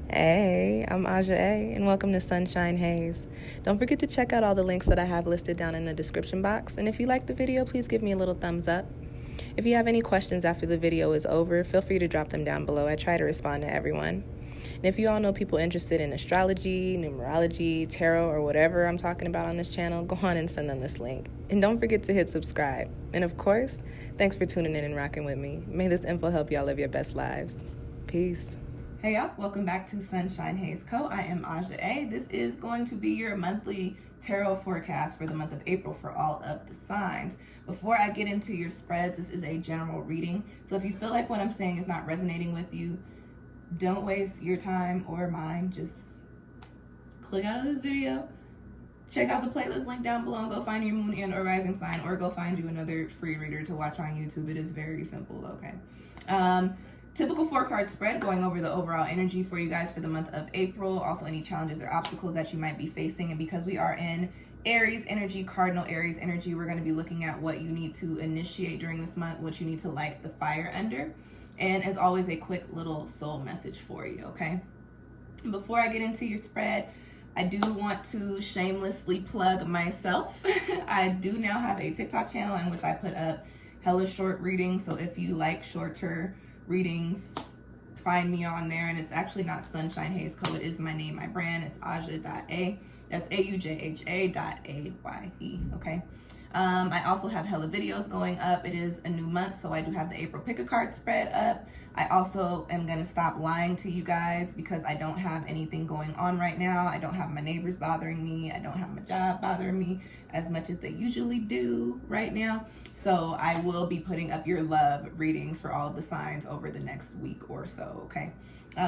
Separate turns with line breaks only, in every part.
Hey, I'm Aja A, and welcome to Sunshine Haze. Don't forget to check out all the links that I have listed down in the description box, and if you like the video, please give me a little thumbs up. If you have any questions after the video is over, feel free to drop them down below. I try to respond to everyone. And if you all know people interested in astrology, numerology, tarot, or whatever I'm talking about on this channel, go on and send them this link. And don't forget to hit subscribe. And of course, thanks for tuning in and rocking with me. May this info help y'all live your best lives. Peace. Hey y'all, welcome back to SunshinehazeCo. I am Aja A. This is going to be your monthly tarot forecast for the month of April for all of the signs. Before I get into your spreads, this is a general reading. So if you feel like what I'm saying is not resonating with you, don't waste your time or mine. Just click out of this video, check out the playlist link down below, and go find your moon and or rising sign, or go find you another free reader to watch on YouTube. It is very simple, okay? Typical 4-card spread, going over the overall energy for you guys for the month of April. Also any challenges or obstacles that you might be facing. And because we are in Aries energy, cardinal Aries energy, we're going to be looking at what you need to initiate during this month, what you need to light the fire under. And as always, a quick little soul message for you, okay? Before I get into your spread, I do want to shamelessly plug myself. I do now have a TikTok channel in which I put up hella short readings. So if you like shorter readings, find me on there. And it's actually not SunshinehazeCo. It is my name, my brand. It's Aja.A. That's AUJHA.AYE, okay? I also have hella videos going up. It is a new month, so I do have the April pick a card spread up. I also am going to stop lying to you guys because I don't have anything going on right now. I don't have my neighbors bothering me. I don't have my job bothering me as much as they usually do right now. So I will be putting up your love readings for all of the signs over the next week or so, okay?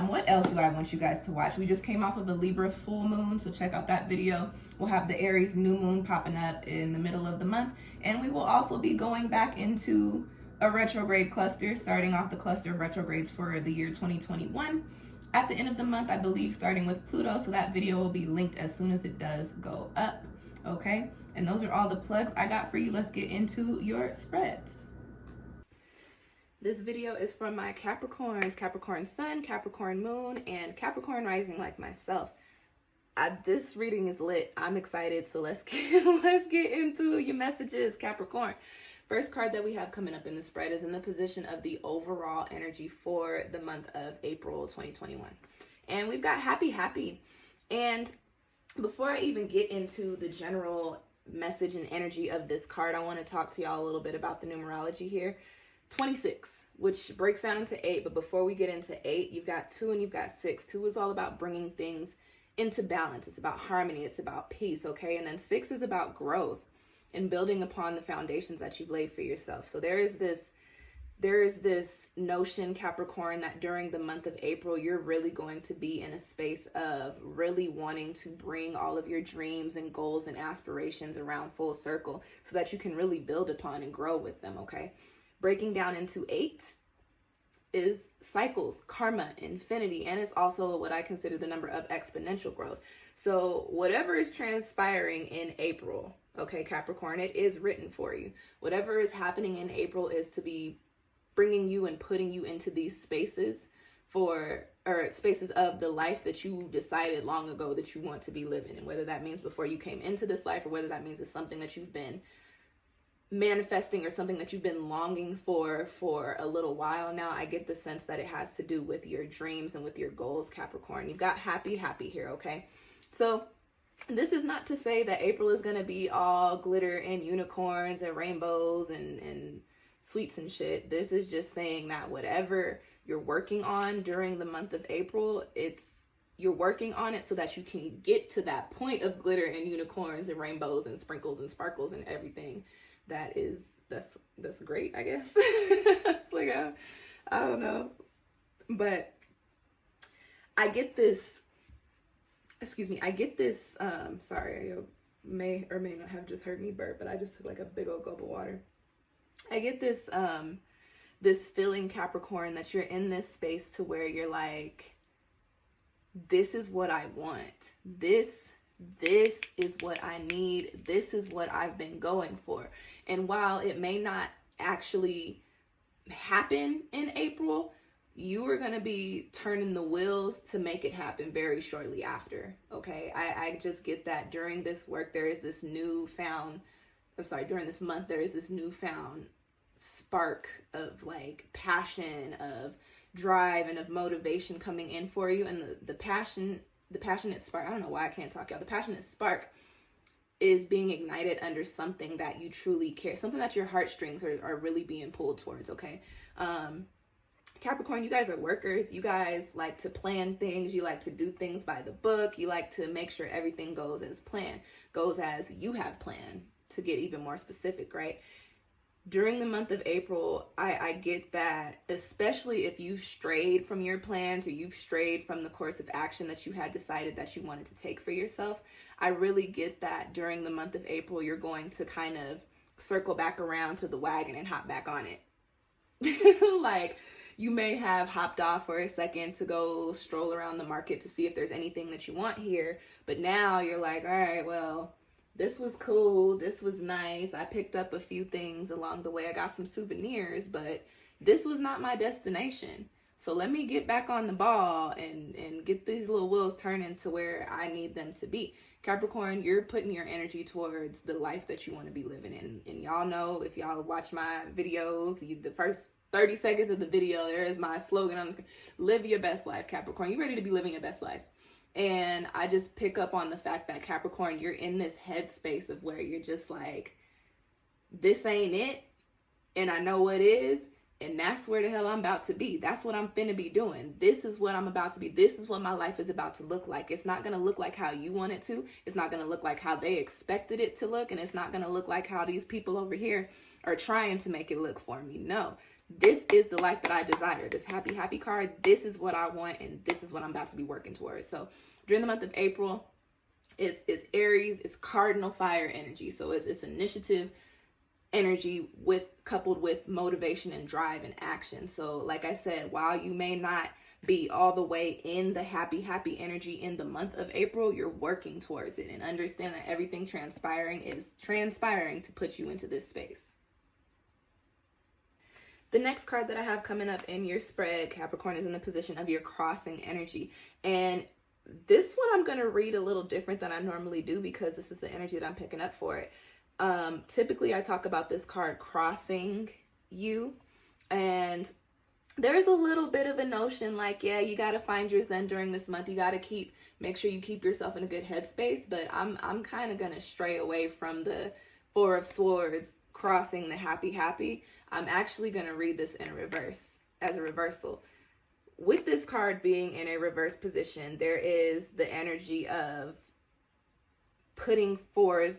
What else do I want you guys to watch? We just came off of the Libra full moon, so check out that video. We'll have the Aries new moon popping up in the middle of the month, and we will also be going back into a retrograde cluster, starting off the cluster of retrogrades for the year 2021 at the end of the month, I believe, starting with Pluto. So that video will be linked as soon as it does go up, okay? And those are all the plugs I got for you. Let's get into your spreads. This video is from my Capricorns, Capricorn Sun, Capricorn Moon, and Capricorn Rising like myself. This reading is lit. I'm excited, so let's get into your messages, Capricorn. First card that we have coming up in the spread is in the position of the overall energy for the month of April 2021. And we've got happy. And before I even get into the general message and energy of this card, I want to talk to y'all a little bit about the numerology here. 26, which breaks down into 8, but before we get into 8, you've got 2 and you've got 6. 2 is all about bringing things into balance. It's about harmony. It's about peace, okay? And then 6 is about growth and building upon the foundations that you've laid for yourself. So there is this notion, Capricorn, that during the month of April, you're really going to be in a space of really wanting to bring all of your dreams and goals and aspirations around full circle so that you can really build upon and grow with them, okay? Breaking down into 8 is cycles, karma, infinity, and it's also what I consider the number of exponential growth. So whatever is transpiring in April, okay, Capricorn, it is written for you. Whatever is happening in April is to be bringing you and putting you into these spaces spaces of the life that you decided long ago that you want to be living in, whether that means before you came into this life or whether that means it's something that you've been manifesting or something that you've been longing for a little while now. I get the sense that it has to do with your dreams and with your goals, Capricorn. You've got happy here, okay? So this is not to say that April is going to be all glitter and unicorns and rainbows and sweets and shit. This is just saying that whatever you're working on during the month of April, you're working on it so that you can get to that point of glitter and unicorns and rainbows and sprinkles and sparkles and everything. That's great, I guess. It's like, I don't know. But I get this, sorry, you may or may not have just heard me burp, but I just took like a big old gulp of water. I get this, this feeling, Capricorn, that you're in this space to where you're like, this is what I want. This is what I need. This is what I've been going for. And while it may not actually happen in April, you are going to be turning the wheels to make it happen very shortly after. Okay. I just get that during this work, during this month, there is this newfound spark of like passion, of drive, and of motivation coming in for you. And the passionate spark, I don't know why I can't talk, y'all. The passionate spark is being ignited under something that you truly care, something that your heartstrings are really being pulled towards. Okay. Capricorn, you guys are workers. You guys like to plan things. You like to do things by the book. You like to make sure everything goes as planned, goes as you have planned, to get even more specific, right? During the month of April, I get that, especially if you've strayed from your plans or you've strayed from the course of action that you had decided that you wanted to take for yourself. I really get that during the month of April, you're going to kind of circle back around to the wagon and hop back on it. Like, you may have hopped off for a second to go stroll around the market to see if there's anything that you want here. But now you're like, all right, well, this was cool. This was nice. I picked up a few things along the way. I got some souvenirs, but this was not my destination. So let me get back on the ball and get these little wheels turning to where I need them to be. Capricorn, you're putting your energy towards the life that you want to be living in. And y'all know, if y'all watch my videos, the first 30 seconds of the video, there is my slogan on the screen. Live your best life, Capricorn. You ready to be living your best life? And I just pick up on the fact that, Capricorn, you're in this headspace of where you're just like, this ain't it, and I know what is, and that's where the hell I'm about to be. That's what I'm finna be doing. This is what I'm about to be. This is what my life is about to look like. It's not gonna look like how you want it to. It's not gonna look like how they expected it to look, and it's not gonna look like how these people over here are trying to make it look for me. No. This is the life that I desire. This happy, happy card. This is what I want, and this is what I'm about to be working towards. So during the month of April, it's Aries, it's cardinal fire energy. So it's initiative energy coupled with motivation and drive and action. So like I said, while you may not be all the way in the happy, happy energy in the month of April, you're working towards it, and understand that everything transpiring is transpiring to put you into this space. The next card that I have coming up in your spread, Capricorn, is in the position of your crossing energy. And this one I'm going to read a little different than I normally do, because this is the energy that I'm picking up for it. Typically, I talk about this card crossing you. And there's a little bit of a notion like, yeah, you got to find your zen during this month. You got to make sure you keep yourself in a good headspace. But I'm kind of going to stray away from the Four of Swords crossing the happy, happy. I'm actually going to read this in reverse, as a reversal. With this card being in a reverse position, there is the energy of putting forth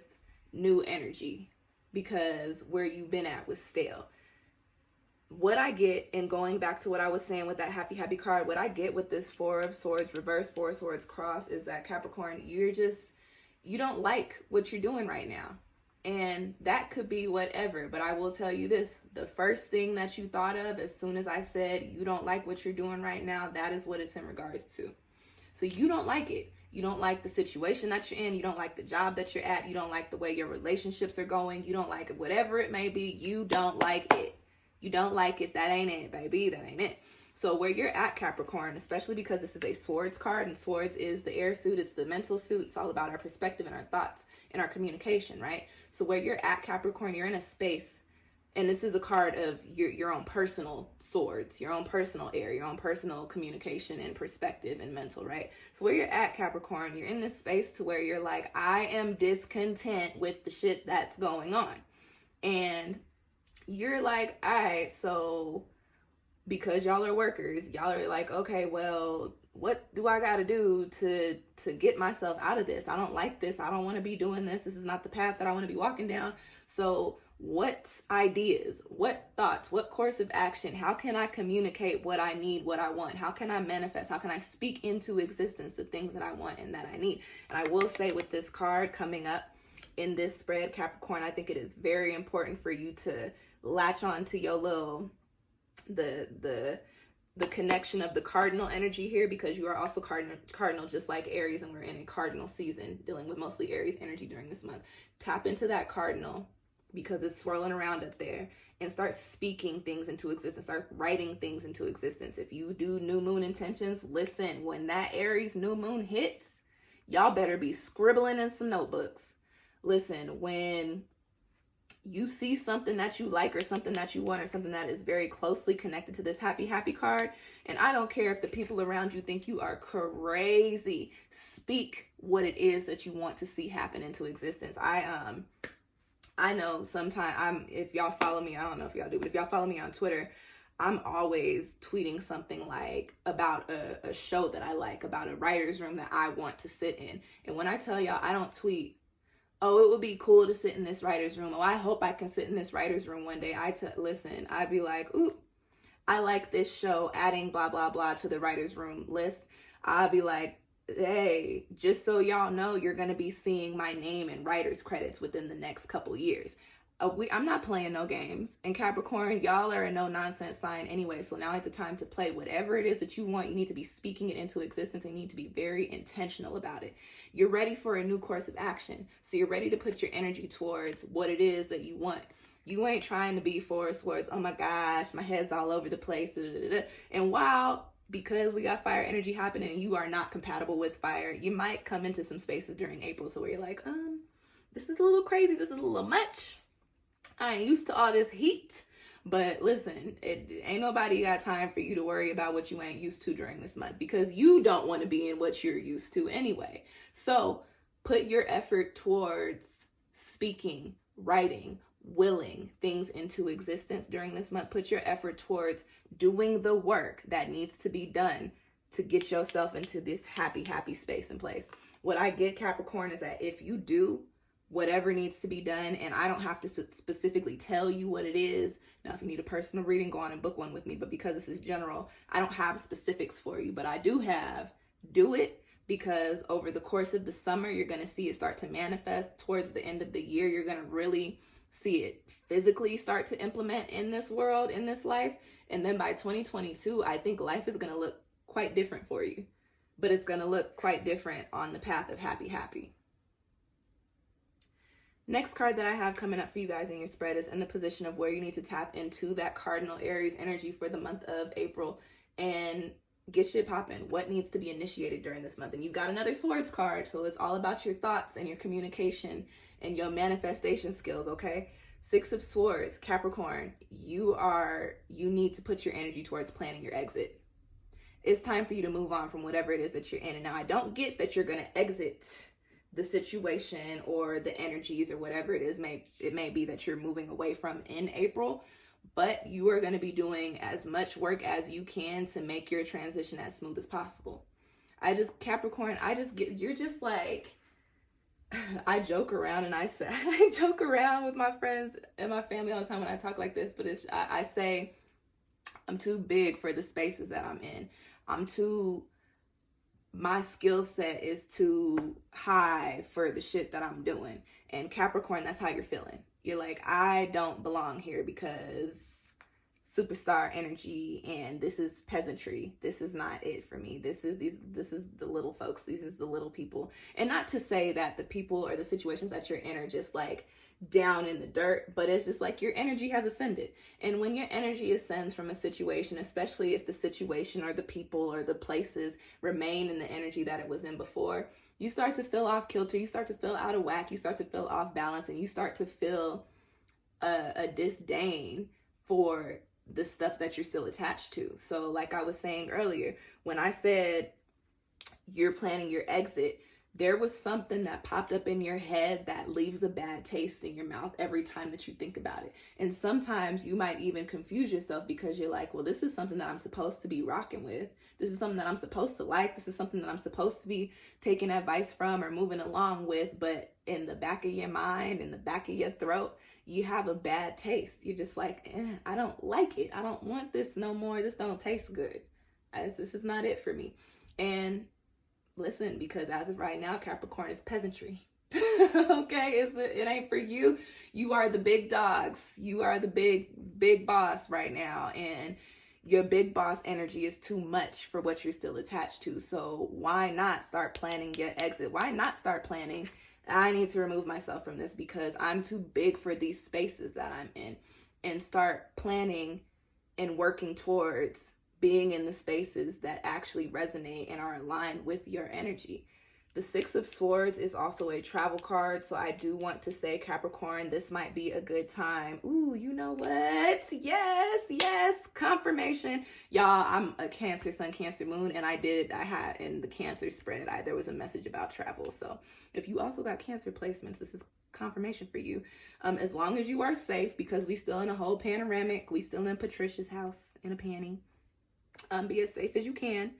new energy, because where you've been at was stale. What I get, and going back to what I was saying with that happy, happy card, what I get with this Four of Swords reverse, Four of Swords cross, is that, Capricorn, you don't like what you're doing right now. And that could be whatever, but I will tell you this, the first thing that you thought of as soon as I said you don't like what you're doing right now, that is what it's in regards to. So you don't like it. You don't like the situation that you're in. You don't like the job that you're at. You don't like the way your relationships are going. You don't like it, whatever it may be. You don't like it. You don't like it. That ain't it, baby. That ain't it. So where you're at, Capricorn, especially because this is a swords card, and swords is the air suit, it's the mental suit, it's all about our perspective and our thoughts and our communication, right? So where you're at, Capricorn, you're in a space, and this is a card of your own personal swords, your own personal air, your own personal communication and perspective and mental, right? So where you're at, Capricorn, you're in this space to where you're like, I am discontent with the shit that's going on. And you're like, all right, so because y'all are workers, y'all are like, okay, well, what do I got to do to get myself out of this? I don't like this. I don't want to be doing this. This is not the path that I want to be walking down. So what ideas, what thoughts, what course of action, how can I communicate what I need, what I want? How can I manifest? How can I speak into existence the things that I want and that I need? And I will say, with this card coming up in this spread, Capricorn, I think it is very important for you to latch on to your little the connection of the cardinal energy here, because you are also cardinal just like Aries, and we're in a cardinal season dealing with mostly Aries energy during this month. Tap into that cardinal because it's swirling around up there, and start speaking things into existence. Start writing things into existence. If you do new moon intentions, listen, when that Aries new moon hits, y'all better be scribbling in some notebooks. Listen, when you see something that you like or something that you want or something that is very closely connected to this happy, happy card, and I don't care if the people around you think you are crazy, speak what it is that you want to see happen into existence. I know sometimes if y'all follow me, I don't know if y'all do, but if y'all follow me on Twitter, I'm always tweeting something like about a show that I like, about a writer's room that I want to sit in. And when I tell y'all, I don't tweet, oh, it would be cool to sit in this writer's room. Oh, I hope I can sit in this writer's room one day. Listen, I'd be like, ooh, I like this show, adding blah, blah, blah to the writer's room list. I'd be like, hey, just so y'all know, you're going to be seeing my name in writer's credits within the next couple years. I'm not playing no games. And Capricorn, y'all are a no-nonsense sign anyway, so now at the time to play whatever it is that you want, you need to be speaking it into existence, and you need to be very intentional about it. You're ready for a new course of action, so you're ready to put your energy towards what it is that you want. You ain't trying to be forced towards, oh my gosh, my head's all over the place. And while, because we got fire energy happening and you are not compatible with fire, you might come into some spaces during April to where you're like, this is a little crazy. This is a little much. I ain't used to all this heat. But listen, ain't nobody got time for you to worry about what you ain't used to during this month, because you don't want to be in what you're used to anyway. So put your effort towards speaking, writing, willing things into existence during this month. Put your effort towards doing the work that needs to be done to get yourself into this happy, happy space and place. What I get, Capricorn, is that if you do whatever needs to be done, and I don't have to specifically tell you what it is. Now, if you need a personal reading, go on and book one with me. But because this is general, I don't have specifics for you. But I do have, do it, because over the course of the summer, you're going to see it start to manifest. Towards the end of the year, you're going to really see it physically start to implement in this world, in this life. And then by 2022, I think life is going to look quite different for you. But it's going to look quite different on the path of happy, happy. Next card that I have coming up for you guys in your spread is in the position of where you need to tap into that cardinal Aries energy for the month of April and get shit popping. What needs to be initiated during this month? And you've got another swords card, so it's all about your thoughts and your communication and your manifestation skills, okay? Six of Swords, Capricorn, you need to put your energy towards planning your exit. It's time for you to move on from whatever it is that you're in. And now I don't get that you're going to exit the situation or the energies or whatever it is it may be that you're moving away from in April, but you are going to be doing as much work as you can to make your transition as smooth as possible. Capricorn, you're just like, I joke around and I joke around with my friends and my family all the time when I talk like this, but I say I'm too big for the spaces that I'm in. My skill set is too high for the shit that I'm doing. And Capricorn, that's how you're feeling. You're like, I don't belong here because superstar energy and this is peasantry. This is not it for me. This is the little folks. This is the little people. And not to say that the people or the situations that you're in are just like down in the dirt, but it's just like your energy has ascended. And when your energy ascends from a situation, especially if the situation or the people or the places remain in the energy that it was in before, you start to feel off kilter, you start to feel out of whack, you start to feel off balance, and you start to feel a disdain for the stuff that you're still attached to. So like I was saying earlier, when I said you're planning your exit, there was something that popped up in your head that leaves a bad taste in your mouth every time that you think about it. And sometimes you might even confuse yourself because you're like, well, this is something that I'm supposed to be rocking with. This is something that I'm supposed to like. This is something that I'm supposed to be taking advice from or moving along with. But in the back of your mind, in the back of your throat, you have a bad taste. You're just like, I don't like it. I don't want this no more. This don't taste good. This is not it for me. And listen, because as of right now, Capricorn is peasantry. Okay, it ain't for you. You are the big dogs. You are the big boss right now, and your big boss energy is too much for what you're still attached to. So why not start planning your exit? Why not start planning I need to remove myself from this because I'm too big for these spaces that I'm in, and start planning and working towards being in the spaces that actually resonate and are aligned with your energy. The Six of Swords is also a travel card, so I do want to say, Capricorn, this might be a good time. Ooh, you know what? Yes, confirmation. Y'all, I'm a Cancer Sun, Cancer Moon, and I had in the Cancer spread, there was a message about travel. So if you also got Cancer placements, this is confirmation for you. As long as you are safe, because we still in a whole panoramic, we still in Patricia's house in a panty. Be as safe as you can.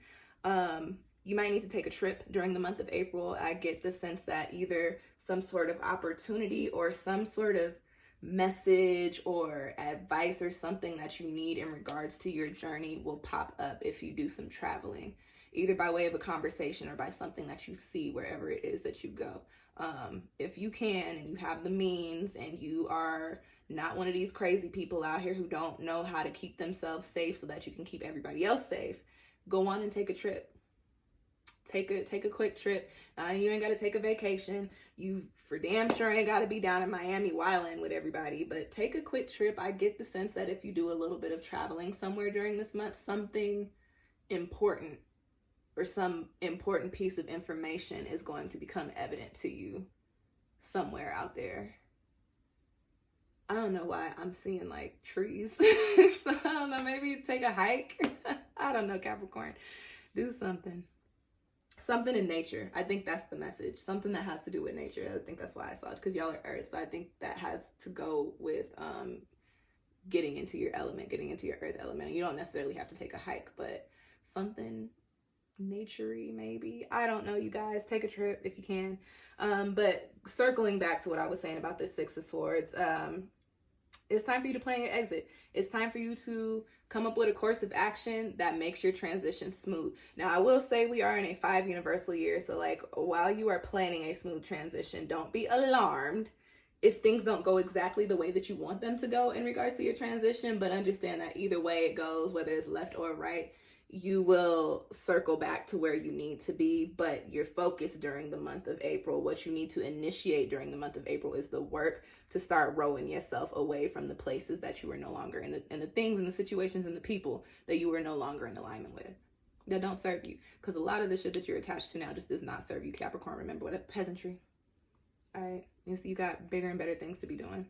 You might need to take a trip during the month of April. I get the sense that either some sort of opportunity or some sort of message or advice or something that you need in regards to your journey will pop up if you do some traveling, either by way of a conversation or by something that you see wherever it is that you go. If you can and you have the means and you are not one of these crazy people out here who don't know how to keep themselves safe so that you can keep everybody else safe, go on and take a trip. Take a quick trip. You ain't got to take a vacation. You for damn sure ain't got to be down in Miami wilding with everybody, but take a quick trip. I get the sense that if you do a little bit of traveling somewhere during this month, something important or some important piece of information is going to become evident to you somewhere out there. I don't know why I'm seeing like trees. So I don't know, maybe take a hike. I don't know, Capricorn. Do something in nature. I think that's the message. Something that has to do with nature. I think that's why I saw it, because y'all are Earth. So I think that has to go with getting into your element, getting into your Earth element. And you don't necessarily have to take a hike, but something nature-y maybe. I don't know, you guys. Take a trip if you can. But circling back to what I was saying about the Six of Swords, it's time for you to plan your exit. It's time for you to come up with a course of action that makes your transition smooth. Now, I will say we are in a 5 universal year. So like while you are planning a smooth transition, don't be alarmed if things don't go exactly the way that you want them to go in regards to your transition. But understand that either way it goes, whether it's left or right, you will circle back to where you need to be. But your focus during the month of April, what you need to initiate during the month of April, is the work to start rowing yourself away from the places that you are no longer in, and the things and the situations and the people that you are no longer in alignment with, that don't serve you. Because a lot of the shit that you're attached to now just does not serve you, Capricorn. Remember what? Peasantry. All right. You got bigger and better things to be doing.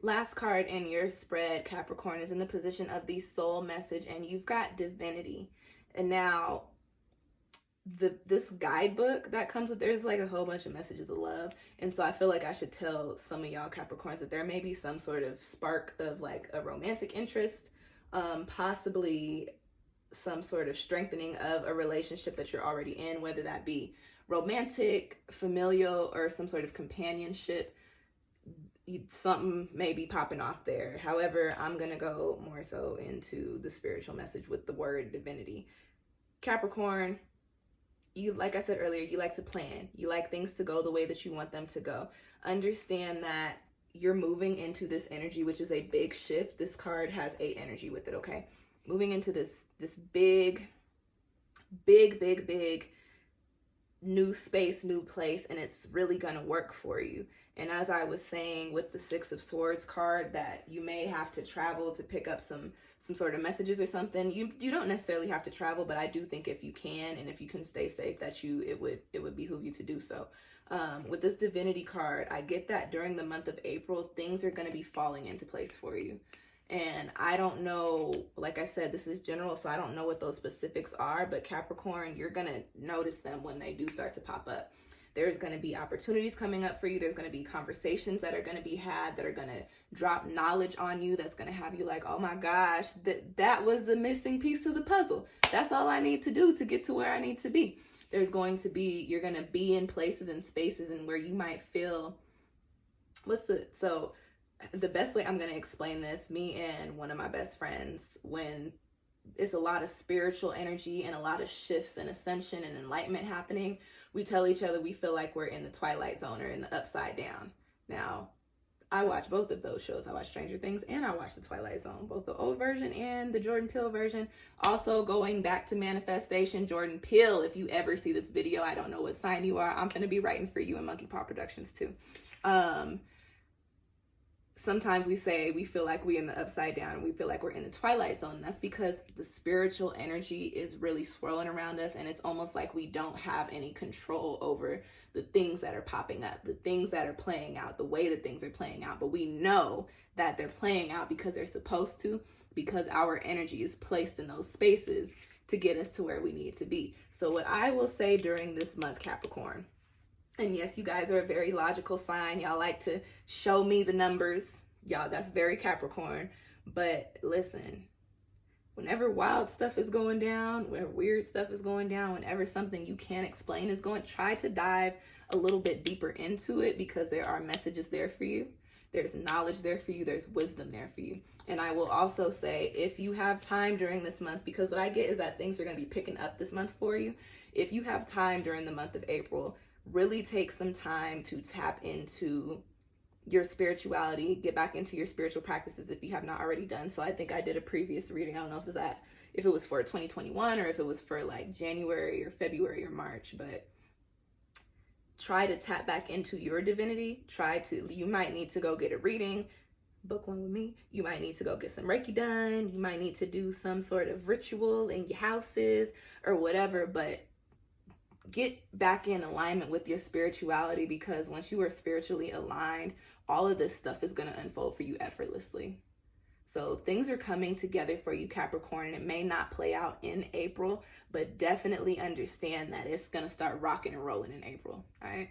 Last card in your spread, Capricorn, is in the position of the soul message, and you've got divinity. And now this guidebook that comes with, there's like a whole bunch of messages of love. And so I feel like I should tell some of y'all Capricorns that there may be some sort of spark of like a romantic interest, possibly some sort of strengthening of a relationship that you're already in, whether that be romantic, familial, or some sort of companionship. Something may be popping off there. However, I'm going to go more so into the spiritual message with the word divinity. Capricorn, you, like I said earlier, you like to plan. You like things to go the way that you want them to go. Understand that you're moving into this energy, which is a big shift. This card has 8 energy with it, okay? Moving into this big new space, new place, and it's really going to work for you. And as I was saying with the Six of Swords card, that you may have to travel to pick up some sort of messages or something. You don't necessarily have to travel, but I do think if you can and if you can stay safe, that it would behoove you to do so. With this divinity card, I get that during the month of April, things are going to be falling into place for you. And I don't know, like I said, this is general, so I don't know what those specifics are, but Capricorn, you're going to notice them when they do start to pop up. There's going to be opportunities coming up for you. There's going to be conversations that are going to be had that are going to drop knowledge on you. That's going to have you like, oh my gosh, that was the missing piece of the puzzle. That's all I need to do to get to where I need to be. You're going to be in places and spaces and where you might feel, the best way I'm going to explain this, me and one of my best friends, when it's a lot of spiritual energy and a lot of shifts and ascension and enlightenment happening, we tell each other we feel like we're in the twilight zone or in the upside down. Now, I watch both of those shows. I watch Stranger Things and I watch The Twilight Zone, both the old version and the Jordan Peele version. Also, going back to manifestation, Jordan Peele, if you ever see this video, I don't know what sign you are. I'm going to be writing for you in Monkey Paw Productions too. Sometimes we say we feel like we're in the upside down and we feel like we're in the twilight zone. And that's because the spiritual energy is really swirling around us, and it's almost like we don't have any control over the things that are popping up, the things that are playing out, the way that things are playing out. But we know that they're playing out because they're supposed to, because our energy is placed in those spaces to get us to where we need to be. So what I will say during this month, Capricorn, and yes, you guys are a very logical sign. Y'all like to show me the numbers. Y'all, that's very Capricorn. But listen, whenever wild stuff is going down, whenever weird stuff is going down, whenever something you can't explain is going, try to dive a little bit deeper into it, because there are messages there for you. There's knowledge there for you. There's wisdom there for you. And I will also say, if you have time during this month, because what I get is that things are going to be picking up this month for you. If you have time during the month of April, really take some time to tap into your spirituality, get back into your spiritual practices if you have not already done so. I think I did a previous reading. I don't know if it was for 2021 or if it was for like January or February or March, but try to tap back into your divinity. You might need to go get a reading, book one with me. You might need to go get some Reiki done. You might need to do some sort of ritual in your houses or whatever, but get back in alignment with your spirituality, because once you are spiritually aligned, all of this stuff is going to unfold for you effortlessly. So things are coming together for you, Capricorn, and it may not play out in April, but definitely understand that it's going to start rocking and rolling in April. All right.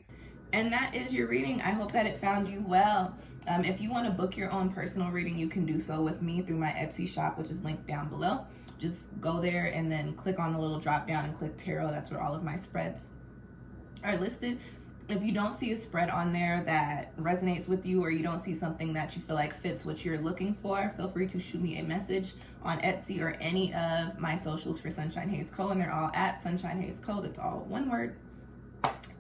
And that is your reading. I hope that it found you well. If you want to book your own personal reading, you can do so with me through my Etsy shop, which is linked down below. Just go there and then click on the little drop down and click tarot. That's where all of my spreads are listed. If you don't see a spread on there that resonates with you, or you don't see something that you feel like fits what you're looking for, feel free to shoot me a message on Etsy or any of my socials for SunshinehazeCo, and they're all at SunshinehazeCo. That's all one word.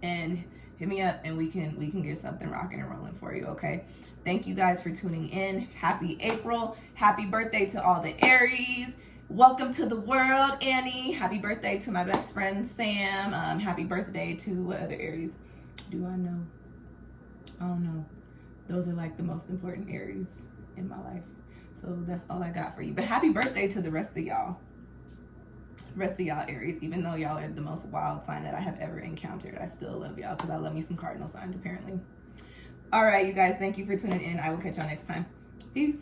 And hit me up and we can get something rocking and rolling for you, okay? Thank you guys for tuning in. Happy April. Happy birthday to all the Aries. Welcome to the world, Annie. Happy birthday to my best friend, Sam. Happy birthday to what other Aries do I know? I don't know. Those are like the most important Aries in my life. So that's all I got for you. But happy birthday to the rest of y'all. Aries, even though y'all are the most wild sign that I have ever encountered. I still love y'all because I love me some cardinal signs, apparently. All right, you guys, thank you for tuning in. I will catch y'all next time. Peace.